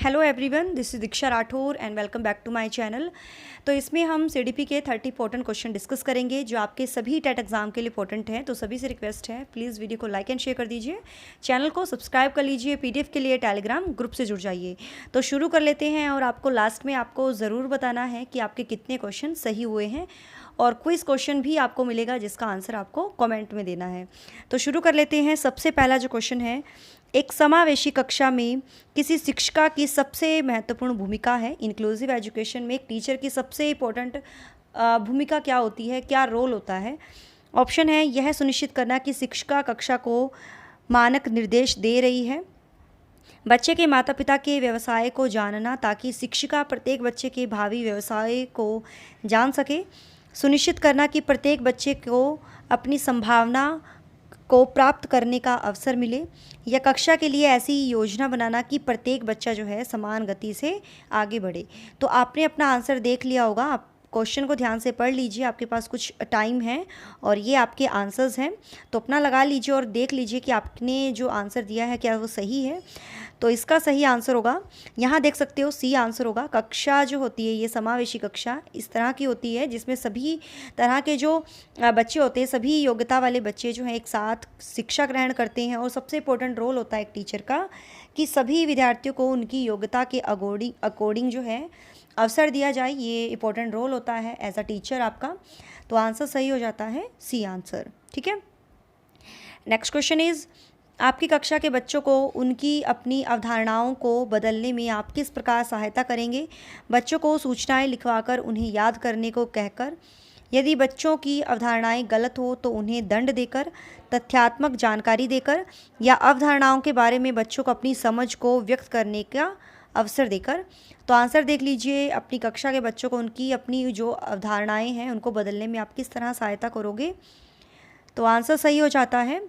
Hello everyone, this is Diksha Rathore and welcome back to my channel. तो इसमें हम CDP के 30 इंपॉर्टेंट क्वेश्चन डिस्कस करेंगे जो आपके सभी टेट एग्जाम के लिए इंपॉर्टेंट हैं। तो सभी से रिक्वेस्ट है, प्लीज़ वीडियो को लाइक एंड शेयर कर दीजिए, चैनल को सब्सक्राइब कर लीजिए, पीडीएफ के लिए टेलीग्राम ग्रुप से जुड़ जाइए। तो शुरू कर लेते हैं और आपको लास्ट में आपको ज़रूर बताना है कि आपके कितने क्वेश्चन सही हुए हैं और क्विज क्वेश्चन भी आपको मिलेगा जिसका आंसर आपको कमेंट में देना है। तो शुरू कर लेते हैं। सबसे पहला जो क्वेश्चन है, एक समावेशी कक्षा में किसी शिक्षिका की सबसे महत्वपूर्ण भूमिका है। इंक्लूसिव एजुकेशन में एक टीचर की सबसे इम्पोर्टेंट भूमिका क्या होती है, क्या रोल होता है? ऑप्शन है, यह सुनिश्चित करना कि शिक्षिका कक्षा को मानक निर्देश दे रही है, बच्चे के माता पिता के व्यवसाय को जानना ताकि शिक्षिका प्रत्येक बच्चे के भावी व्यवसाय को जान सके, सुनिश्चित करना कि प्रत्येक बच्चे को अपनी संभावना को प्राप्त करने का अवसर मिले, या कक्षा के लिए ऐसी योजना बनाना कि प्रत्येक बच्चा जो है समान गति से आगे बढ़े। तो आपने अपना आंसर देख लिया होगा। आप क्वेश्चन को ध्यान से पढ़ लीजिए, आपके पास कुछ टाइम है और ये आपके आंसर्स हैं। तो अपना लगा लीजिए और देख लीजिए कि आपने जो आंसर दिया है क्या वो सही है। तो इसका सही आंसर होगा, यहाँ देख सकते हो, सी आंसर होगा। कक्षा जो होती है, ये समावेशी कक्षा इस तरह की होती है जिसमें सभी तरह के जो बच्चे होते हैं, सभी योग्यता वाले बच्चे जो हैं एक साथ शिक्षा ग्रहण करते हैं। और सबसे इम्पोर्टेंट रोल होता है एक टीचर का कि सभी विद्यार्थियों को उनकी योग्यता के अकॉर्डिंग जो है अवसर दिया जाए। ये इम्पोर्टेंट रोल होता है एज अ टीचर आपका। तो आंसर सही हो जाता है सी आंसर। ठीक है। नेक्स्ट क्वेश्चन इज़, आपकी कक्षा के बच्चों को उनकी अपनी अवधारणाओं को बदलने में आप किस प्रकार सहायता करेंगे? बच्चों को सूचनाएं लिखवाकर उन्हें याद करने को कहकर, यदि बच्चों की अवधारणाएं गलत हो तो उन्हें दंड देकर, तथ्यात्मक जानकारी देकर, या अवधारणाओं के बारे में बच्चों को अपनी समझ को व्यक्त करने का अवसर देकर। तो आंसर देख लीजिए, अपनी कक्षा के बच्चों को उनकी अपनी जो अवधारणाएँ हैं उनको बदलने में आप किस तरह सहायता करोगे? तो आंसर सही हो जाता है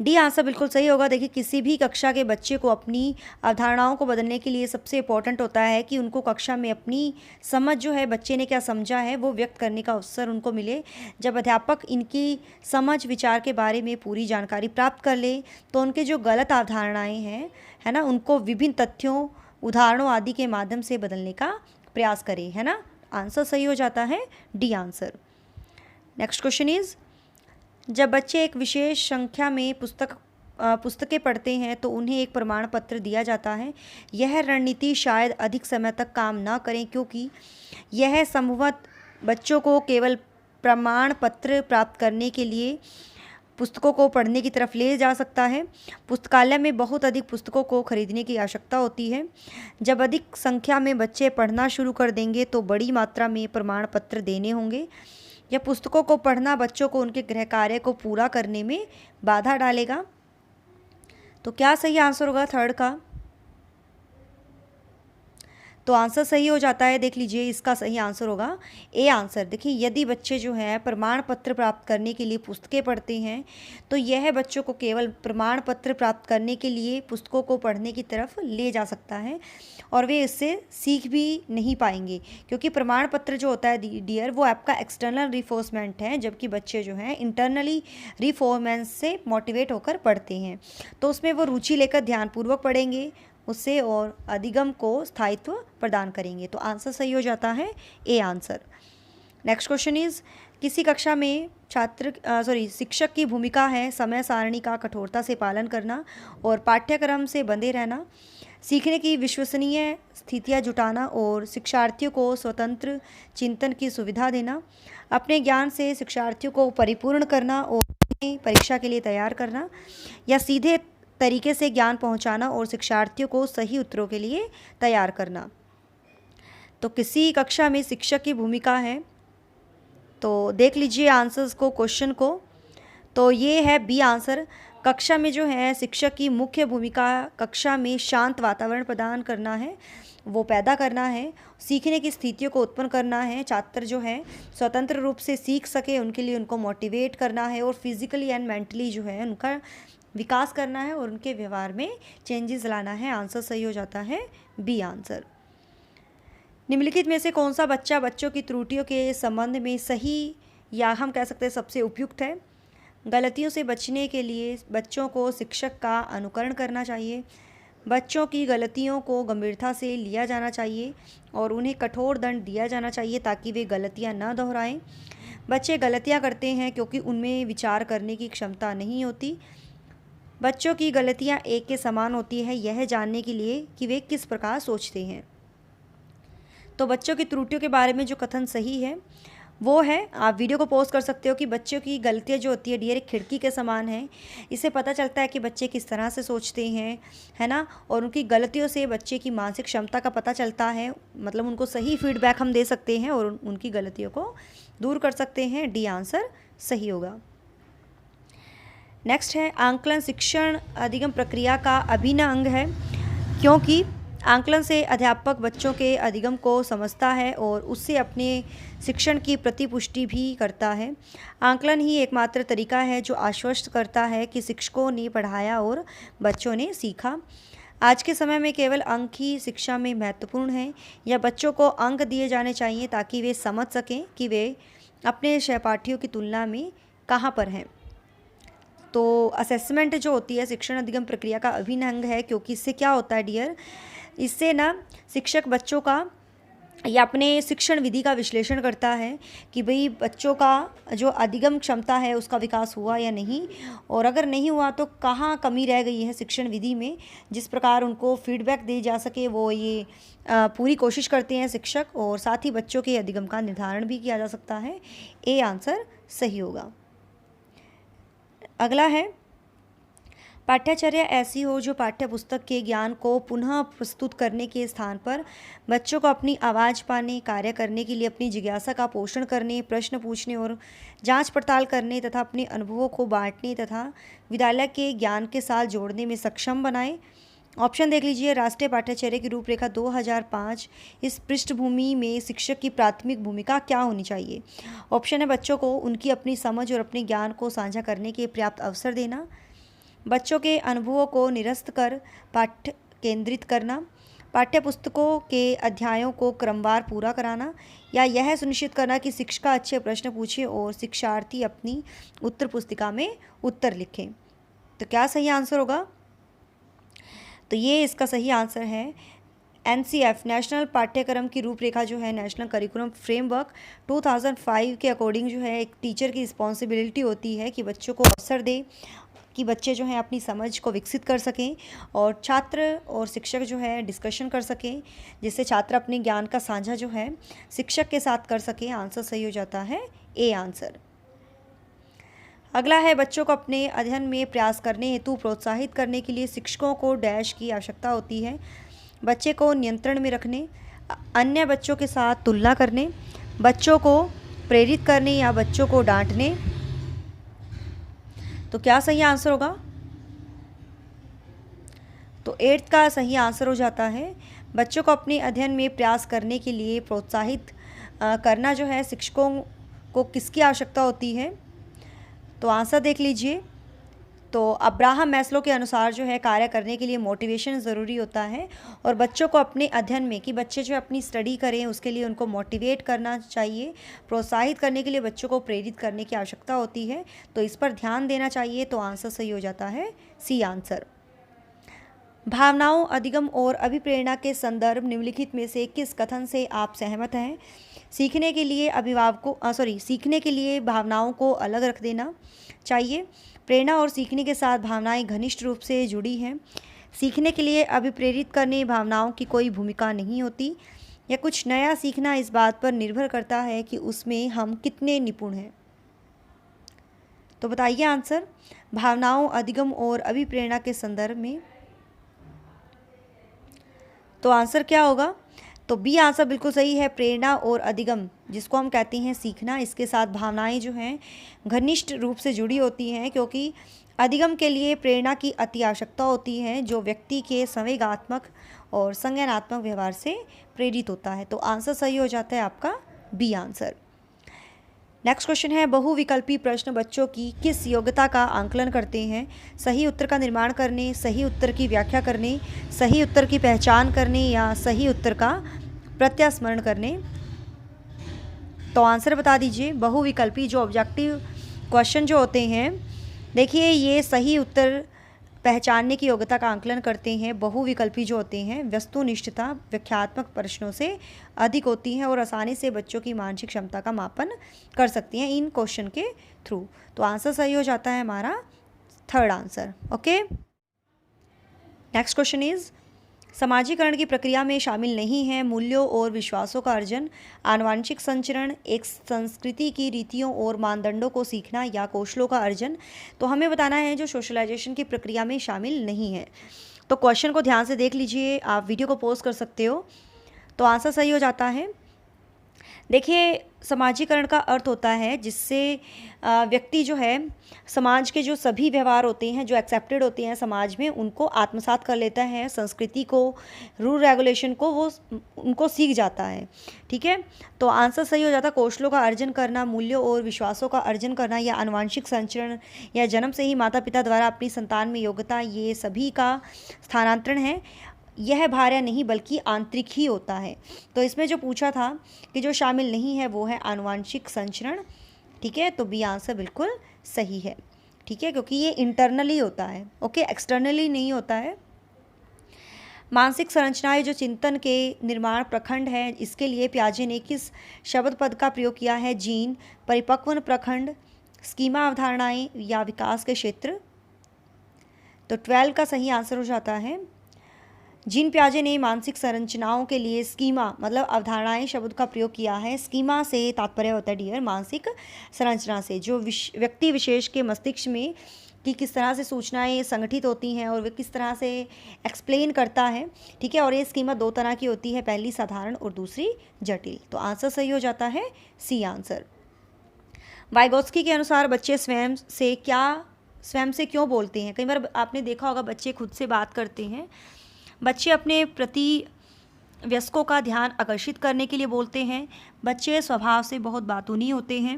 डी आंसर बिल्कुल सही होगा। देखिए, किसी भी कक्षा के बच्चे को अपनी अवधारणाओं को बदलने के लिए सबसे इम्पोर्टेंट होता है कि उनको कक्षा में अपनी समझ जो है, बच्चे ने क्या समझा है वो व्यक्त करने का अवसर उनको मिले। जब अध्यापक इनकी समझ विचार के बारे में पूरी जानकारी प्राप्त कर ले तो उनके जो गलत अवधारणाएँ हैं, है ना, उनको विभिन्न तथ्यों, उदाहरणों आदि के माध्यम से बदलने का प्रयास करें, है ना। आंसर सही हो जाता है D answer. Next question is, जब बच्चे एक विशेष संख्या में पुस्तकें पढ़ते हैं तो उन्हें एक प्रमाण पत्र दिया जाता है। यह रणनीति शायद अधिक समय तक काम ना करें क्योंकि यह संभवतः बच्चों को केवल प्रमाण पत्र प्राप्त करने के लिए पुस्तकों को पढ़ने की तरफ ले जा सकता है। पुस्तकालय में बहुत अधिक पुस्तकों को खरीदने की आवश्यकता होती है। जब अधिक संख्या में बच्चे पढ़ना शुरू कर देंगे तो बड़ी मात्रा में प्रमाण पत्र देने होंगे, या पुस्तकों को पढ़ना बच्चों को उनके गृह कार्य को पूरा करने में बाधा डालेगा। तो क्या सही आंसर होगा थर्ड का? तो आंसर सही हो जाता है, देख लीजिए, इसका सही आंसर होगा ए आंसर। देखिए, यदि बच्चे जो हैं प्रमाण पत्र प्राप्त करने के लिए पुस्तकें पढ़ते हैं तो यह बच्चों को केवल प्रमाण पत्र प्राप्त करने के लिए पुस्तकों को पढ़ने की तरफ ले जा सकता है और वे इससे सीख भी नहीं पाएंगे, क्योंकि प्रमाण पत्र जो होता है डियर, वो आपका एक्सटर्नल रिफोर्समेंट है, जबकि बच्चे जो हैं इंटरनली रिफोर्मेंस से मोटिवेट होकर पढ़ते हैं। तो उसमें वो रुचि लेकर ध्यानपूर्वक पढ़ेंगे उससे और अधिगम को स्थायित्व प्रदान करेंगे। तो आंसर सही हो जाता है A answer. Next question is, किसी कक्षा में शिक्षक की भूमिका है समय सारणी का कठोरता से पालन करना और पाठ्यक्रम से बंधे रहना, सीखने की विश्वसनीय स्थितियाँ जुटाना और शिक्षार्थियों को स्वतंत्र चिंतन की सुविधा देना, अपने ज्ञान से शिक्षार्थियों को परिपूर्ण करना और उन्हें परीक्षा के लिए तैयार करना, या सीधे तरीके से ज्ञान पहुंचाना और शिक्षार्थियों को सही उत्तरों के लिए तैयार करना। तो किसी कक्षा में शिक्षक की भूमिका है, तो देख लीजिए आंसर्स को, क्वेश्चन को। तो ये है बी आंसर। कक्षा में जो है शिक्षक की मुख्य भूमिका कक्षा में शांत वातावरण प्रदान करना है, वो पैदा करना है, सीखने की स्थितियों को उत्पन्न करना है, छात्र जो है स्वतंत्र रूप से सीख सके उनके लिए उनको मोटिवेट करना है, और फिजिकली एंड मेंटली जो है उनका विकास करना है और उनके व्यवहार में चेंजेस लाना है। आंसर सही हो जाता है बी आंसर। निम्नलिखित में से कौन सा बच्चा बच्चों की त्रुटियों के संबंध में सही, या हम कह सकते हैं सबसे उपयुक्त है? गलतियों से बचने के लिए बच्चों को शिक्षक का अनुकरण करना चाहिए, बच्चों की गलतियों को गंभीरता से लिया जाना चाहिए और उन्हें कठोर दंड दिया जाना चाहिए ताकि वे गलतियां न दोहराएं। बच्चे गलतियां करते हैं क्योंकि उनमें विचार करने की क्षमता नहीं होती। बच्चों की गलतियां एक के समान होती है यह जानने के लिए कि वे किस प्रकार सोचते हैं। तो बच्चों की त्रुटियों के बारे में जो कथन सही है वो है, आप वीडियो को पॉज कर सकते हो, कि बच्चों की गलतियां जो होती है डियर एक खिड़की के समान है। इससे पता चलता है कि बच्चे किस तरह से सोचते हैं, है ना, और उनकी गलतियों से बच्चे की मानसिक क्षमता का पता चलता है। मतलब उनको सही फीडबैक हम दे सकते हैं और उनकी गलतियों को दूर कर सकते हैं। डी आंसर सही होगा। नेक्स्ट है, आंकलन शिक्षण अधिगम प्रक्रिया का अभिन्न अंग है क्योंकि आंकलन से अध्यापक बच्चों के अधिगम को समझता है और उससे अपने शिक्षण की प्रतिपुष्टि भी करता है। आंकलन ही एकमात्र तरीका है जो आश्वस्त करता है कि शिक्षकों ने पढ़ाया और बच्चों ने सीखा। आज के समय में केवल अंक ही शिक्षा में महत्वपूर्ण हैं या बच्चों को अंक दिए जाने चाहिए ताकि वे समझ सकें कि वे अपने सहपाठियों की तुलना में कहाँ पर हैं। तो असेसमेंट जो होती है शिक्षण अधिगम प्रक्रिया का अभिन्न अंग है क्योंकि इससे क्या होता है डियर, इससे ना शिक्षक बच्चों का या अपने शिक्षण विधि का विश्लेषण करता है कि भाई बच्चों का जो अधिगम क्षमता है उसका विकास हुआ या नहीं, और अगर नहीं हुआ तो कहाँ कमी रह गई है शिक्षण विधि में, जिस प्रकार उनको फीडबैक दी जा सके वो ये पूरी कोशिश करते हैं शिक्षक। और साथ ही बच्चों के अधिगम का निर्धारण भी किया जा सकता है। ए आंसर सही होगा। अगला है, पाठ्यचर्या ऐसी हो जो पाठ्य पुस्तक के ज्ञान को पुनः प्रस्तुत करने के स्थान पर बच्चों को अपनी आवाज़ पाने, कार्य करने के लिए अपनी जिज्ञासा का पोषण करने, प्रश्न पूछने और जांच पड़ताल करने तथा अपने अनुभवों को बांटने तथा विद्यालय के ज्ञान के साथ जोड़ने में सक्षम बनाए। ऑप्शन देख लीजिए, राष्ट्रीय पाठ्यचर्या की रूपरेखा 2005, इस पृष्ठभूमि में शिक्षक की प्राथमिक भूमिका क्या होनी चाहिए। ऑप्शन है, बच्चों को उनकी अपनी समझ और अपने ज्ञान को साझा करने के पर्याप्त अवसर देना, बच्चों के अनुभवों को निरस्त कर पाठ्य केंद्रित करना, पाठ्य पुस्तकों के अध्यायों को क्रमवार पूरा कराना, या यह सुनिश्चित करना कि शिक्षिका अच्छे प्रश्न पूछे और शिक्षार्थी अपनी उत्तर पुस्तिका में उत्तर लिखें। तो क्या सही आंसर होगा? तो ये इसका सही आंसर है NCF नेशनल पाठ्यक्रम की रूपरेखा जो है, नेशनल करिकुलम फ्रेमवर्क 2005 के अकॉर्डिंग जो है एक टीचर की रिस्पॉन्सिबिलिटी होती है कि बच्चों को अवसर दे कि बच्चे जो हैं अपनी समझ को विकसित कर सकें और छात्र और शिक्षक जो है डिस्कशन कर सकें, जिससे छात्र अपने ज्ञान का साझा जो है शिक्षक के साथ कर सकें। आंसर सही हो जाता है ए आंसर। अगला है, बच्चों को अपने अध्ययन में प्रयास करने हेतु प्रोत्साहित करने के लिए शिक्षकों को डैश की आवश्यकता होती है। बच्चे को नियंत्रण में रखने, अन्य बच्चों के साथ तुलना करने, बच्चों को प्रेरित करने या बच्चों को डांटने। तो क्या सही आंसर होगा? तो 8th का सही आंसर हो जाता है, बच्चों को अपने अध्ययन में प्रयास करने के लिए प्रोत्साहित करना जो है शिक्षकों को किसकी आवश्यकता होती है। तो आंसर देख लीजिए, तो अब्राहम मैस्लो के अनुसार जो है कार्य करने के लिए मोटिवेशन ज़रूरी होता है और बच्चों को अपने अध्ययन में कि बच्चे जो अपनी स्टडी करें उसके लिए उनको मोटिवेट करना चाहिए, प्रोत्साहित करने के लिए बच्चों को प्रेरित करने की आवश्यकता होती है। तो इस पर ध्यान देना चाहिए। तो आंसर सही हो जाता है सी आंसर। भावनाओं, अधिगम और अभिप्रेरणा के संदर्भ निम्नलिखित में से किस कथन से आप सहमत हैं? सीखने के लिए भावनाओं को अलग रख देना चाहिए। प्रेरणा और सीखने के साथ भावनाएं घनिष्ठ रूप से जुड़ी हैं। सीखने के लिए अभिप्रेरित करने भावनाओं की कोई भूमिका नहीं होती, या कुछ नया सीखना इस बात पर निर्भर करता है कि उसमें हम कितने निपुण हैं। तो बताइए आंसर, भावनाओं, अधिगम और अभिप्रेरणा के संदर्भ में। तो आंसर क्या होगा? तो बी आंसर बिल्कुल सही है। प्रेरणा और अधिगम, जिसको हम कहते हैं सीखना, इसके साथ भावनाएं जो हैं घनिष्ठ रूप से जुड़ी होती हैं, क्योंकि अधिगम के लिए प्रेरणा की अति आवश्यकता होती है जो व्यक्ति के संवेगात्मक और संज्ञानात्मक व्यवहार से प्रेरित होता है। तो आंसर सही हो जाता है आपका बी आंसर। नेक्स्ट क्वेश्चन है, बहुविकल्पी प्रश्न बच्चों की किस योग्यता का आंकलन करते हैं? सही उत्तर का निर्माण करने, सही उत्तर की व्याख्या करने, सही उत्तर की पहचान करने, या सही उत्तर का प्रत्यास्मरण करने। तो आंसर बता दीजिए। बहुविकल्पी जो ऑब्जेक्टिव क्वेश्चन जो होते हैं, देखिए ये सही उत्तर पहचानने की योग्यता का आंकलन करते हैं। बहुविकल्पी जो होते हैं, वस्तुनिष्ठता व्याख्यात्मक प्रश्नों से अधिक होती हैं और आसानी से बच्चों की मानसिक क्षमता का मापन कर सकती हैं इन क्वेश्चन के थ्रू। तो आंसर सही हो जाता है हमारा third answer. Okay, next question is, समाजीकरण की प्रक्रिया में शामिल नहीं है मूल्यों और विश्वासों का अर्जन, आनुवांशिक संचरण, एक संस्कृति की रीतियों और मानदंडों को सीखना या कौशलों का अर्जन। तो हमें बताना है जो सोशलाइजेशन की प्रक्रिया में शामिल नहीं है। तो क्वेश्चन को ध्यान से देख लीजिए, आप वीडियो को पॉज कर सकते हो। तो आंसर सही हो जाता है, देखिए समाजीकरण का अर्थ होता है जिससे व्यक्ति जो है समाज के जो सभी व्यवहार होते हैं जो एक्सेप्टेड होते हैं समाज में, उनको आत्मसात कर लेता है, संस्कृति को, रूल रेगुलेशन को वो उनको सीख जाता है। ठीक है, तो आंसर सही हो जाता है कौशलों का अर्जन करना, मूल्यों और विश्वासों का अर्जन करना, या आनुवांशिक संचरण, या जन्म से ही माता पिता द्वारा अपनी संतान में योग्यता, ये सभी का स्थानांतरण है। यह बाहर नहीं बल्कि आंतरिक ही होता है। तो इसमें जो पूछा था कि जो शामिल नहीं है वो है आनुवांशिक संचरण। ठीक है, तो बी आंसर बिल्कुल सही है। ठीक है, क्योंकि ये इंटरनली होता है, ओके, एक्सटर्नली नहीं होता है। मानसिक संरचनाएं जो चिंतन के निर्माण प्रखंड है, इसके लिए पियाजे ने किस शब्द पद का प्रयोग किया है? जीन, परिपक्वन प्रखंड, स्कीमा अवधारणाएं, या विकास के क्षेत्र। तो 12 का सही आंसर हो जाता है जीन पियाजे ने मानसिक संरचनाओं के लिए स्कीमा मतलब अवधारणाएं शब्द का प्रयोग किया है। स्कीमा से तात्पर्य होता है डियर मानसिक संरचना से, जो व्यक्ति विशेष के मस्तिष्क में कि किस तरह से सूचनाएं संगठित होती हैं और वे किस तरह से एक्सप्लेन करता है। ठीक है, और ये स्कीमा दो तरह की होती है, पहली साधारण और दूसरी जटिल। तो आंसर सही हो जाता है सी आंसर। वाइगोत्स्की के अनुसार बच्चे स्वयं से क्यों बोलते हैं? कई बार आपने देखा होगा बच्चे खुद से बात करते हैं। बच्चे अपने प्रति वयस्कों का ध्यान आकर्षित करने के लिए बोलते हैं। बच्चे स्वभाव से बहुत बातूनी होते हैं।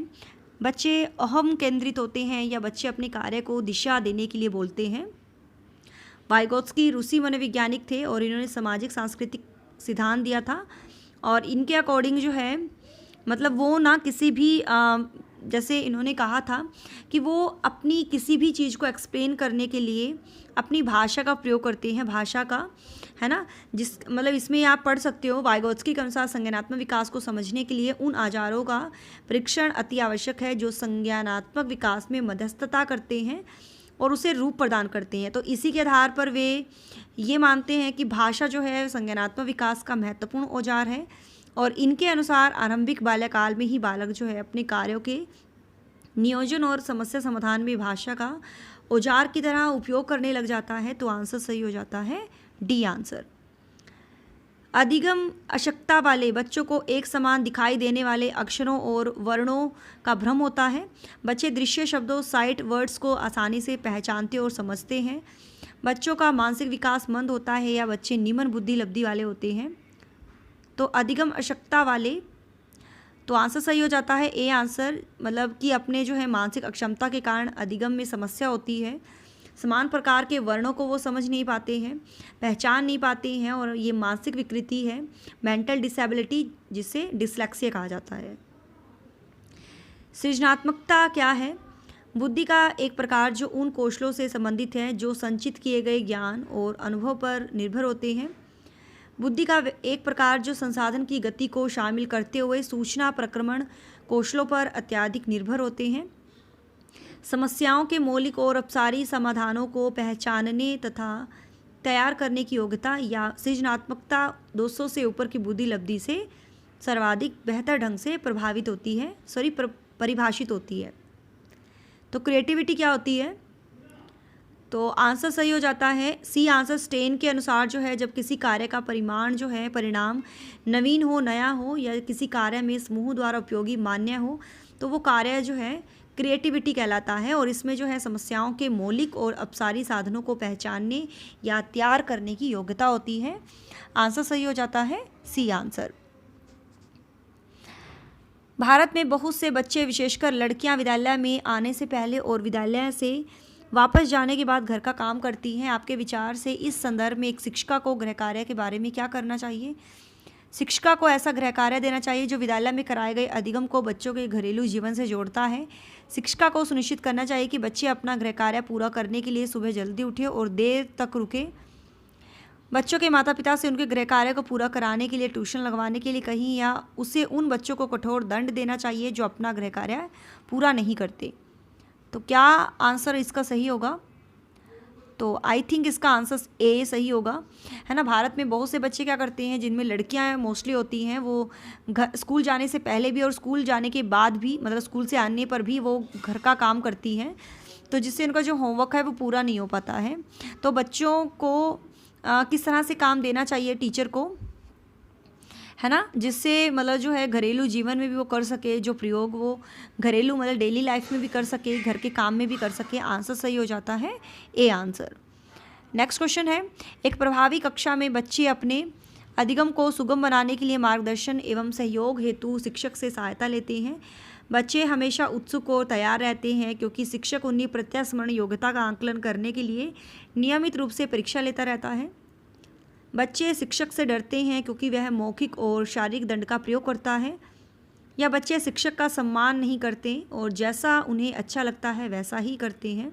बच्चे अहम केंद्रित होते हैं, या बच्चे अपने कार्य को दिशा देने के लिए बोलते हैं। वाइगोत्स्की रूसी मनोवैज्ञानिक थे और इन्होंने सामाजिक सांस्कृतिक सिद्धांत दिया था, और इनके अकॉर्डिंग जो है मतलब वो ना किसी भी जैसे इन्होंने कहा था कि वो अपनी किसी भी चीज़ को एक्सप्लेन करने के लिए अपनी भाषा का प्रयोग करते हैं, भाषा का, है ना। जिस मतलब इसमें आप पढ़ सकते हो, वाइगोत्स्की के अनुसार संज्ञानात्मक विकास को समझने के लिए उन औजारों का परीक्षण अति आवश्यक है जो संज्ञानात्मक विकास में मध्यस्थता करते हैं और उसे रूप प्रदान करते हैं। तो इसी के आधार पर वे ये मानते हैं कि भाषा जो है संज्ञानात्मक विकास का महत्वपूर्ण औजार है, और इनके अनुसार आरंभिक बाल्यकाल में ही बालक जो है अपने कार्यों के नियोजन और समस्या समाधान में भाषा का औजार की तरह उपयोग करने लग जाता है। तो आंसर सही हो जाता है डी आंसर। अधिगम अशक्तता वाले बच्चों को एक समान दिखाई देने वाले अक्षरों और वर्णों का भ्रम होता है। बच्चे दृश्य शब्दों साइट वर्ड्स को आसानी से पहचानते और समझते हैं। बच्चों का मानसिक विकास मंद होता है, या बच्चे निम्न बुद्धि लब्धि वाले होते हैं। तो अधिगम अशक्तता वाले, तो आंसर सही हो जाता है ए आंसर, मतलब कि अपने जो है मानसिक अक्षमता के कारण अधिगम में समस्या होती है। समान प्रकार के वर्णों को वो समझ नहीं पाते हैं, पहचान नहीं पाते हैं, और ये मानसिक विकृति है, मेंटल डिसेबिलिटी, जिसे डिसलेक्सिया कहा जाता है। सृजनात्मकता क्या है? बुद्धि का एक प्रकार जो उन कौशलों से संबंधित है जो संचित किए गए ज्ञान और अनुभव पर निर्भर होते हैं। बुद्धि का एक प्रकार जो संसाधन की गति को शामिल करते हुए सूचना प्रक्रमण कौशलों पर अत्यधिक निर्भर होते हैं। समस्याओं के मौलिक और अपसारी समाधानों को पहचानने तथा तैयार करने की योग्यता या सृजनात्मकता 200 से ऊपर की बुद्धि लब्धि से सर्वाधिक बेहतर ढंग से प्रभावित होती है, परिभाषित होती है। तो क्रिएटिविटी क्या होती है? तो आंसर सही हो जाता है सी आंसर। स्टेन के अनुसार जो है जब किसी कार्य का परिणाम नवीन हो, नया हो, या किसी कार्य में समूह द्वारा उपयोगी मान्य हो, तो वो कार्य जो है क्रिएटिविटी कहलाता है, और इसमें जो है समस्याओं के मौलिक और अपसारी साधनों को पहचानने या तैयार करने की योग्यता होती है। आंसर सही हो जाता है सी आंसर। भारत में बहुत से बच्चे, विशेषकर लड़कियां, विद्यालय में आने से पहले और विद्यालय से वापस जाने के बाद घर का काम करती हैं। आपके विचार से इस संदर्भ में एक शिक्षिका को गृह कार्य के बारे में क्या करना चाहिए? शिक्षिका को ऐसा गृह कार्य देना चाहिए जो विद्यालय में कराए गए अधिगम को बच्चों के घरेलू जीवन से जोड़ता है। शिक्षिका को सुनिश्चित करना चाहिए कि बच्चे अपना गृह कार्य पूरा करने के लिए सुबह जल्दी उठे और देर तक रुके। बच्चों के माता पिता से उनके गृह कार्य को पूरा कराने के लिए ट्यूशन लगवाने के लिए कहीं या उसे उन बच्चों को कठोर दंड देना चाहिए जो अपना गृह कार्य पूरा नहीं करते। तो क्या आंसर इसका सही होगा? तो आई थिंक इसका आंसर ए सही होगा, है ना। भारत में बहुत से बच्चे क्या करते हैं, जिनमें लड़कियां मोस्टली होती हैं, वो स्कूल जाने से पहले भी और स्कूल जाने के बाद भी, मतलब स्कूल से आने पर भी वो घर का काम करती हैं, तो जिससे उनका जो होमवर्क है वो पूरा नहीं हो पाता है। तो बच्चों को किस तरह से काम देना चाहिए टीचर को, है ना, जिससे मतलब जो है घरेलू जीवन में भी वो कर सके, जो प्रयोग वो घरेलू मतलब डेली लाइफ में भी कर सके, घर के काम में भी कर सके। आंसर सही हो जाता है ए आंसर। नेक्स्ट क्वेश्चन है, एक प्रभावी कक्षा में बच्चे अपने अधिगम को सुगम बनाने के लिए मार्गदर्शन एवं सहयोग हेतु शिक्षक से सहायता लेते हैं। बच्चे हमेशा उत्सुक और तैयार रहते हैं क्योंकि शिक्षक उन्हें प्रत्यास्मरण योग्यता का आंकलन करने के लिए नियमित रूप से परीक्षा लेता रहता है। बच्चे शिक्षक से डरते हैं क्योंकि वह मौखिक और शारीरिक दंड का प्रयोग करता है, या बच्चे शिक्षक का सम्मान नहीं करते और जैसा उन्हें अच्छा लगता है वैसा ही करते हैं।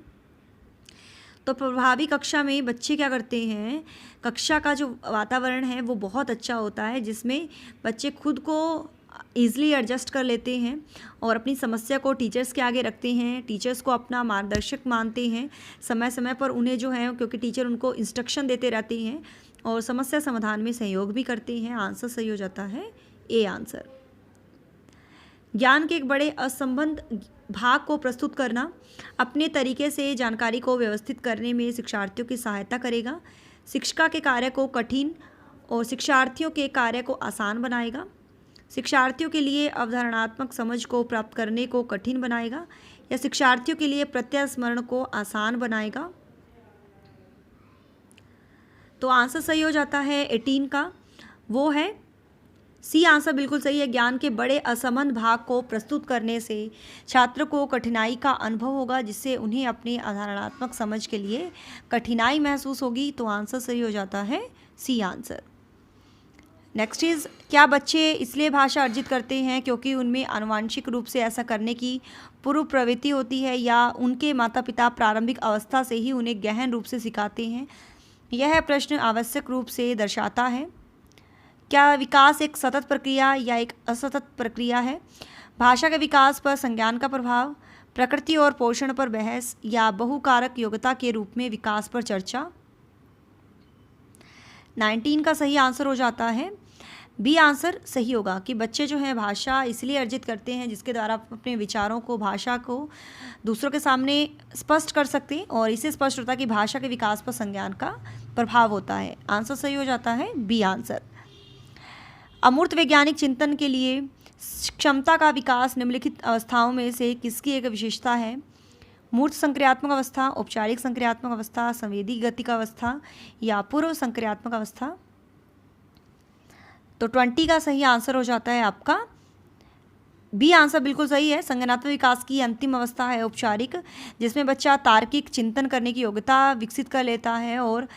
तो प्रभावी कक्षा में बच्चे क्या करते हैं, कक्षा का जो वातावरण है वो बहुत अच्छा होता है, जिसमें बच्चे खुद को ईज़िली एडजस्ट कर लेते हैं और अपनी समस्या को टीचर्स के आगे रखते हैं, टीचर्स को अपना मार्गदर्शक मानते हैं। समय समय पर उन्हें जो है, क्योंकि टीचर उनको इंस्ट्रक्शन देते रहते हैं और समस्या समाधान में सहयोग भी करते हैं। आंसर सही हो जाता है ए आंसर। ज्ञान के एक बड़े असंबद्ध भाग को प्रस्तुत करना अपने तरीके से जानकारी को व्यवस्थित करने में शिक्षार्थियों की सहायता करेगा। शिक्षिका के कार्य को कठिन और शिक्षार्थियों के कार्य को आसान बनाएगा। शिक्षार्थियों के लिए अवधारणात्मक समझ को प्राप्त करने को कठिन बनाएगा, या शिक्षार्थियों के लिए प्रत्यास्मरण को आसान बनाएगा। तो आंसर सही हो जाता है 18 का, वो है सी आंसर बिल्कुल सही है। ज्ञान के बड़े असंबद्ध भाग को प्रस्तुत करने से छात्र को कठिनाई का अनुभव होगा, जिससे उन्हें अपने अवधारणात्मक समझ के लिए कठिनाई महसूस होगी। तो आंसर सही हो जाता है सी आंसर। नेक्स्ट इज़, क्या बच्चे इसलिए भाषा अर्जित करते हैं क्योंकि उनमें आनुवांशिक रूप से ऐसा करने की पूर्व प्रवृत्ति होती है, या उनके माता पिता प्रारंभिक अवस्था से ही उन्हें गहन रूप से सिखाते हैं? यह प्रश्न आवश्यक रूप से दर्शाता है, क्या विकास एक सतत प्रक्रिया या एक असतत प्रक्रिया है? भाषा के विकास पर संज्ञान का प्रभाव, प्रकृति और पोषण पर बहस, या बहुकारक योग्यता के रूप में विकास पर चर्चा? 19 का सही आंसर हो जाता है बी आंसर सही होगा, कि बच्चे जो हैं भाषा इसलिए अर्जित करते हैं जिसके द्वारा अपने विचारों को, भाषा को दूसरों के सामने स्पष्ट कर सकते हैं, और इससे स्पष्ट होता है कि भाषा के विकास पर संज्ञान का प्रभाव होता है। आंसर सही हो जाता है बी आंसर। अमूर्त वैज्ञानिक चिंतन के लिए क्षमता का विकास निम्नलिखित अवस्थाओं में से किसकी एक विशेषता है? मूर्त संक्रियात्मक अवस्था, औपचारिक संक्रियात्मक अवस्था, संवेदी गतिक अवस्था, या पूर्व संक्रियात्मक अवस्था? तो 20 का सही आंसर हो जाता है आपका बी आंसर बिल्कुल सही है। संज्ञानात्मक विकास की अंतिम अवस्था है औपचारिक, जिसमें बच्चा तार्किक चिंतन करने की योग्यता विकसित कर लेता है और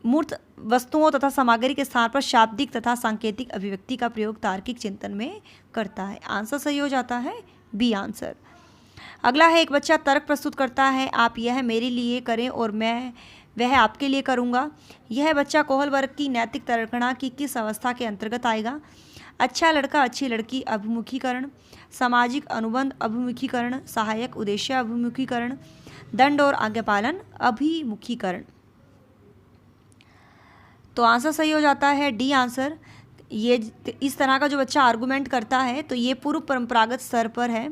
मूर्त वस्तुओं तथा सामग्री के स्थान पर शाब्दिक तथा सांकेतिक अभिव्यक्ति का प्रयोग तार्किक चिंतन में करता है। आंसर सही हो जाता है बी आंसर। अगला है, एक बच्चा तर्क प्रस्तुत करता है, आप यह मेरे लिए करें और मैं वह आपके लिए करूँगा। यह बच्चा कोहल वर्ग की नैतिक तर्कणा की किस अवस्था के अंतर्गत आएगा? अच्छा लड़का अच्छी लड़की अभिमुखीकरण, सामाजिक अनुबंध अभिमुखीकरण, सहायक उद्देश्य अभिमुखीकरण, दंड और आज्ञापालन अभिमुखीकरण? तो आंसर सही हो जाता है डी आंसर। ये इस तरह का जो बच्चा आर्गूमेंट करता है तो ये पूर्व परंपरागत स्तर पर है,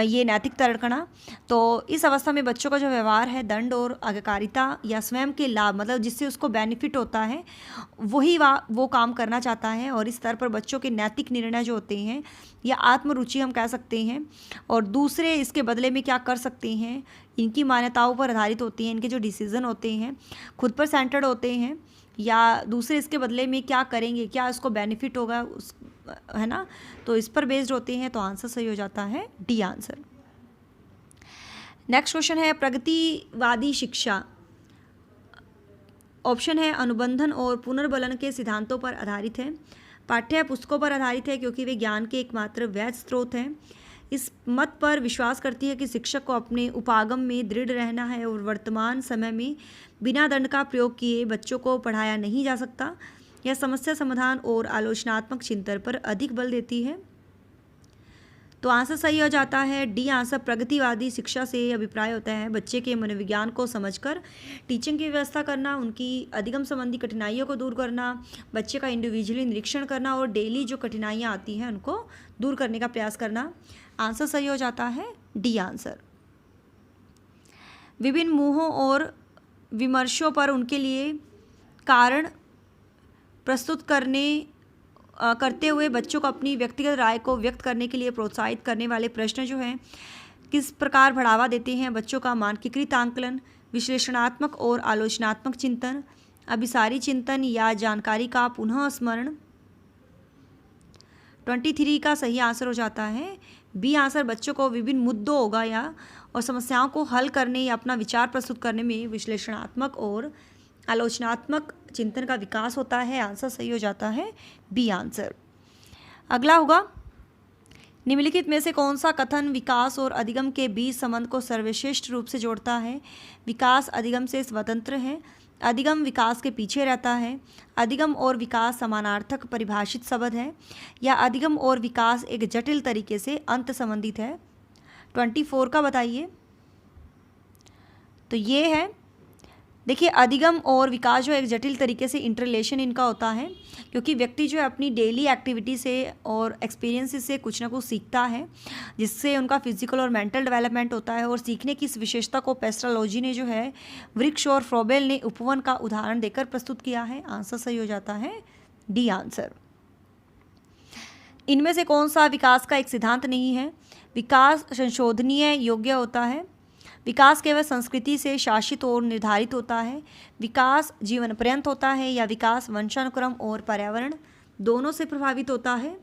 ये नैतिक तर्कणा। तो इस अवस्था में बच्चों का जो व्यवहार है दंड और आज्ञाकारिता या स्वयं के लाभ, मतलब जिससे उसको बेनिफिट होता है वही वो काम करना चाहता है। और इस स्तर पर बच्चों के नैतिक निर्णय जो होते हैं या आत्मरुचि हम कह सकते हैं, और दूसरे इसके बदले में क्या कर सकते हैं, इनकी मान्यताओं पर आधारित होती हैं। इनके जो डिसीज़न होते हैं खुद पर सेंटर्ड होते हैं, या दूसरे इसके बदले में क्या करेंगे, क्या उसको बेनिफिट होगा उस, है ना, तो इस पर बेस्ड होते हैं। तो आंसर सही हो जाता है डी आंसर। नेक्स्ट क्वेश्चन है, प्रगतिवादी शिक्षा। ऑप्शन है अनुबंधन और पुनर्बलन के सिद्धांतों पर आधारित है। पाठ्य पुस्तकों पर आधारित है क्योंकि वे ज्ञान के एकमात्र वैध स्रोत हैं। इस मत पर विश्वास करती है कि शिक्षक को अपने उपागम में दृढ़ रहना है और वर्तमान समय में बिना दंड का प्रयोग किए बच्चों को पढ़ाया नहीं जा सकता। यह समस्या समाधान और आलोचनात्मक चिंतन पर अधिक बल देती है। तो आंसर सही हो जाता है डी आंसर। प्रगतिवादी शिक्षा से अभिप्राय होता है बच्चे के मनोविज्ञान को समझकर टीचिंग की व्यवस्था करना, उनकी अधिगम संबंधी कठिनाइयों को दूर करना, बच्चे का इंडिविजुअली निरीक्षण करना और डेली जो कठिनाइयाँ आती हैं उनको दूर करने का प्रयास करना। आंसर सही हो जाता है डी आंसर। विभिन्न मुँहों और विमर्शों पर उनके लिए कारण प्रस्तुत करते हुए बच्चों को अपनी व्यक्तिगत राय को व्यक्त करने के लिए प्रोत्साहित करने वाले प्रश्न जो हैं किस प्रकार बढ़ावा देते हैं बच्चों का मानकीकृत आंकलन, विश्लेषणात्मक और आलोचनात्मक चिंतन, अभिसारी चिंतन या जानकारी का पुनः स्मरण। 23 का सही आंसर हो जाता है बी आंसर। बच्चों को विभिन्न मुद्दों होगा या और समस्याओं को हल करने या अपना विचार प्रस्तुत करने में विश्लेषणात्मक और आलोचनात्मक चिंतन का विकास होता है। आंसर सही हो जाता है बी आंसर। अगला होगा निम्नलिखित में से कौन सा कथन विकास और अधिगम के बीच संबंध को सर्वश्रेष्ठ रूप से जोड़ता है। विकास अधिगम से स्वतंत्र है, अधिगम विकास के पीछे रहता है, अधिगम और विकास समानार्थक परिभाषित शब्द है, या अधिगम और विकास एक जटिल तरीके से अंत संबंधित है। 24 का बताइए। तो ये है, देखिए अधिगम और विकास जो एक जटिल तरीके से इंटरलेशन इनका होता है क्योंकि व्यक्ति जो है अपनी डेली एक्टिविटी से और एक्सपीरियंस से कुछ ना कुछ सीखता है जिससे उनका फिजिकल और मेंटल डेवलपमेंट होता है। और सीखने की इस विशेषता को पेस्ट्रोलॉजी ने जो है वृक्ष और फ्रोबेल ने उपवन का उदाहरण देकर प्रस्तुत किया है। आंसर सही हो जाता है डी आंसर। इनमें से कौन सा विकास का एक सिद्धांत नहीं है। विकास संशोधनीय योग्य होता है, विकास केवल संस्कृति से शासित और निर्धारित होता है, विकास जीवन पर्यंत होता है, या विकास वंशानुक्रम और पर्यावरण दोनों से प्रभावित होता है।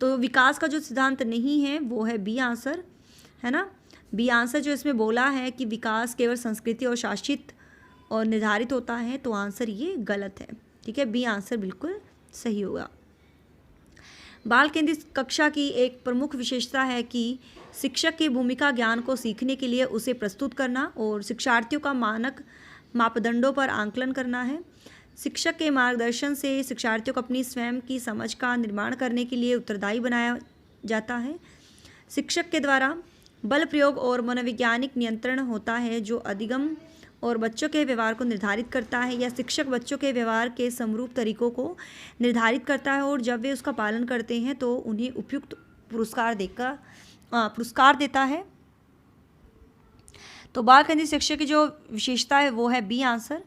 तो विकास का जो सिद्धांत नहीं है वो है बी आंसर, है ना। बी आंसर जो इसमें बोला है कि विकास केवल संस्कृति और शासित और निर्धारित होता है, तो आंसर ये गलत है। ठीक है, बी आंसर बिल्कुल सही होगा। बाल केंद्रित कक्षा की एक प्रमुख विशेषता है कि शिक्षक की भूमिका ज्ञान को सीखने के लिए उसे प्रस्तुत करना और शिक्षार्थियों का मानक मापदंडों पर आंकलन करना है। शिक्षक के मार्गदर्शन से शिक्षार्थियों को अपनी स्वयं की समझ का निर्माण करने के लिए उत्तरदायी बनाया जाता है। शिक्षक के द्वारा बल प्रयोग और मनोवैज्ञानिक नियंत्रण होता है जो अधिगम और बच्चों के व्यवहार को निर्धारित करता है, या शिक्षक बच्चों के व्यवहार के समरूप तरीकों को निर्धारित करता है और जब वे उसका पालन करते हैं तो उन्हें उपयुक्त पुरस्कार देता है। तो बाल केंद्रित शिक्षा की जो विशेषता है वो है बी आंसर।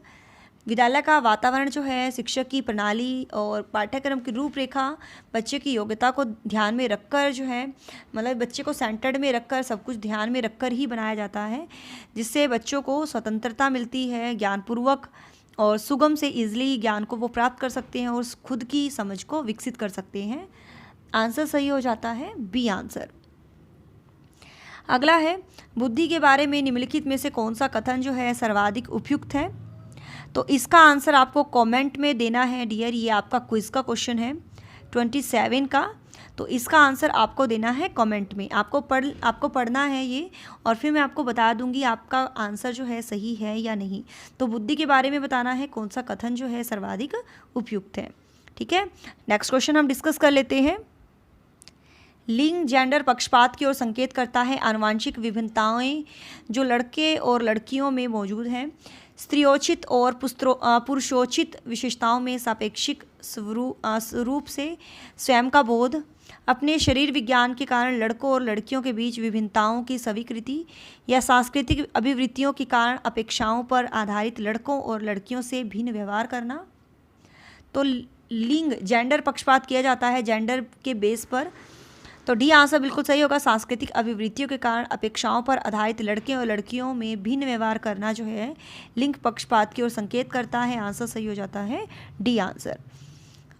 विद्यालय का वातावरण जो है शिक्षक की प्रणाली और पाठ्यक्रम की रूपरेखा बच्चे की योग्यता को ध्यान में रखकर जो है, मतलब बच्चे को सेंटर्ड में रखकर सब कुछ ध्यान में रखकर ही बनाया जाता है, जिससे बच्चों को स्वतंत्रता मिलती है, ज्ञानपूर्वक और सुगम से ईजिली ज्ञान को वो प्राप्त कर सकते हैं और खुद की समझ को विकसित कर सकते हैं। आंसर सही हो जाता है बी आंसर। अगला है बुद्धि के बारे में निम्नलिखित में से कौन सा कथन जो है सर्वाधिक उपयुक्त है। तो इसका आंसर आपको कमेंट में देना है डियर, ये आपका क्विज का क्वेश्चन है 27 का। तो इसका आंसर आपको देना है कमेंट में, आपको पढ़ना है ये, और फिर मैं आपको बता दूंगी आपका आंसर जो है सही है या नहीं। तो बुद्धि के बारे में बताना है कौन सा कथन जो है सर्वाधिक उपयुक्त है। ठीक है, नेक्स्ट क्वेश्चन हम डिस्कस कर लेते हैं। लिंग जेंडर पक्षपात की ओर संकेत करता है। आनुवांशिक विभिन्नताएं जो लड़के और लड़कियों में मौजूद हैं, स्त्रियोचित और पुरुषोचित विशेषताओं में सापेक्षिक स्वरूप से स्वयं का बोध, अपने शरीर विज्ञान के कारण लड़कों और लड़कियों के बीच विभिन्नताओं की स्वीकृति, या सांस्कृतिक अभिवृत्तियों के कारण अपेक्षाओं पर आधारित लड़कों और लड़कियों से भिन्न व्यवहार करना। तो लिंग जेंडर पक्षपात किया जाता है जेंडर के बेस पर। तो डी आंसर बिल्कुल सही होगा। सांस्कृतिक अभिवृत्तियों के कारण अपेक्षाओं पर आधारित लड़के और लड़कियों में भिन्न व्यवहार करना जो है लिंग पक्षपात की ओर संकेत करता है। आंसर सही हो जाता है डी आंसर।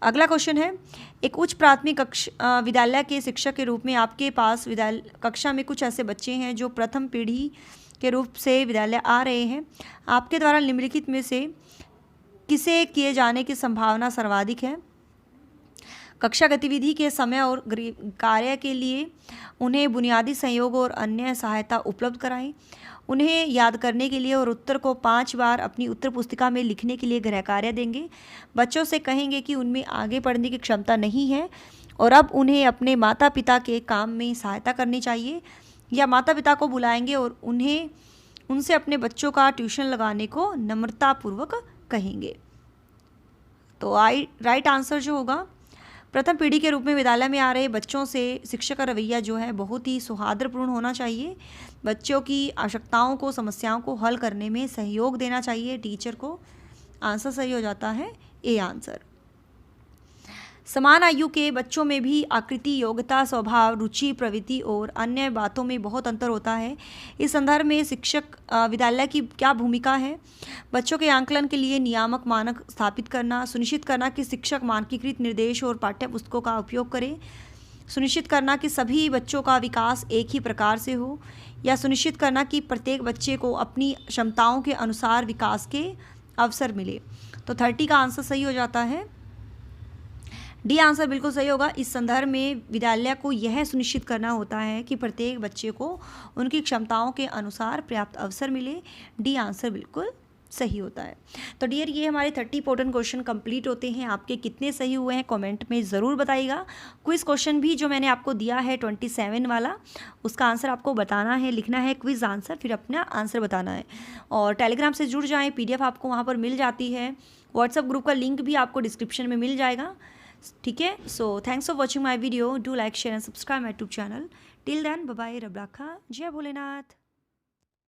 अगला क्वेश्चन है, एक उच्च प्राथमिक विद्यालय के शिक्षक के रूप में आपके पास कक्षा में कुछ ऐसे बच्चे हैं जो प्रथम पीढ़ी के रूप से विद्यालय आ रहे हैं। आपके द्वारा निम्नलिखित में से किसे किए जाने की संभावना सर्वाधिक है। कक्षा गतिविधि के समय और कार्य के लिए उन्हें बुनियादी सहयोग और अन्य सहायता उपलब्ध कराएं। उन्हें याद करने के लिए और उत्तर को 5 बार अपनी उत्तर पुस्तिका में लिखने के लिए गृह कार्य देंगे। बच्चों से कहेंगे कि उनमें आगे बढ़ने की क्षमता नहीं है और अब उन्हें अपने माता पिता के काम में सहायता करनी चाहिए, या माता पिता को बुलाएंगे और उनसे अपने बच्चों का ट्यूशन लगाने को नम्रतापूर्वक कहेंगे। तो राइट आंसर जो होगा, प्रथम पीढ़ी के रूप में विद्यालय में आ रहे बच्चों से शिक्षक का रवैया जो है बहुत ही सौहार्दपूर्ण होना चाहिए। बच्चों की आवश्यकताओं को, समस्याओं को हल करने में सहयोग देना चाहिए टीचर को। आंसर सही हो जाता है ए आंसर। समान आयु के बच्चों में भी आकृति, योग्यता, स्वभाव, रुचि, प्रवृत्ति और अन्य बातों में बहुत अंतर होता है। इस संदर्भ में शिक्षक विद्यालय की क्या भूमिका है? बच्चों के आंकलन के लिए नियामक मानक स्थापित करना, सुनिश्चित करना कि शिक्षक मानकीकृत निर्देश और पाठ्य पुस्तकों का उपयोग करें, सुनिश्चित करना कि सभी बच्चों का विकास एक ही प्रकार से हो, या सुनिश्चित करना कि प्रत्येक बच्चे को अपनी क्षमताओं के अनुसार विकास के अवसर मिले। तो 30 का आंसर सही हो जाता है। डी आंसर बिल्कुल सही होगा। इस संदर्भ में विद्यालय को यह सुनिश्चित करना होता है कि प्रत्येक बच्चे को उनकी क्षमताओं के अनुसार पर्याप्त अवसर मिले। डी आंसर बिल्कुल सही होता है। तो डियर, ये हमारे 30 इंपॉर्टेंट क्वेश्चन कंप्लीट होते हैं। आपके कितने सही हुए हैं कमेंट में ज़रूर बताइएगा। क्विज़ क्वेश्चन भी जो मैंने आपको दिया है 27 वाला, उसका आंसर आपको बताना है, लिखना है क्विज़ आंसर, फिर अपना आंसर बताना है। और टेलीग्राम से जुड़ जाएँ, PDF आपको वहाँ पर मिल जाती है। व्हाट्सएप ग्रुप का लिंक भी आपको डिस्क्रिप्शन में मिल जाएगा। ठीक है। So thanks for watching my video. Do like, share and subscribe my YouTube channel. Till then, bye bye, रब राखा, जय भोलेनाथ।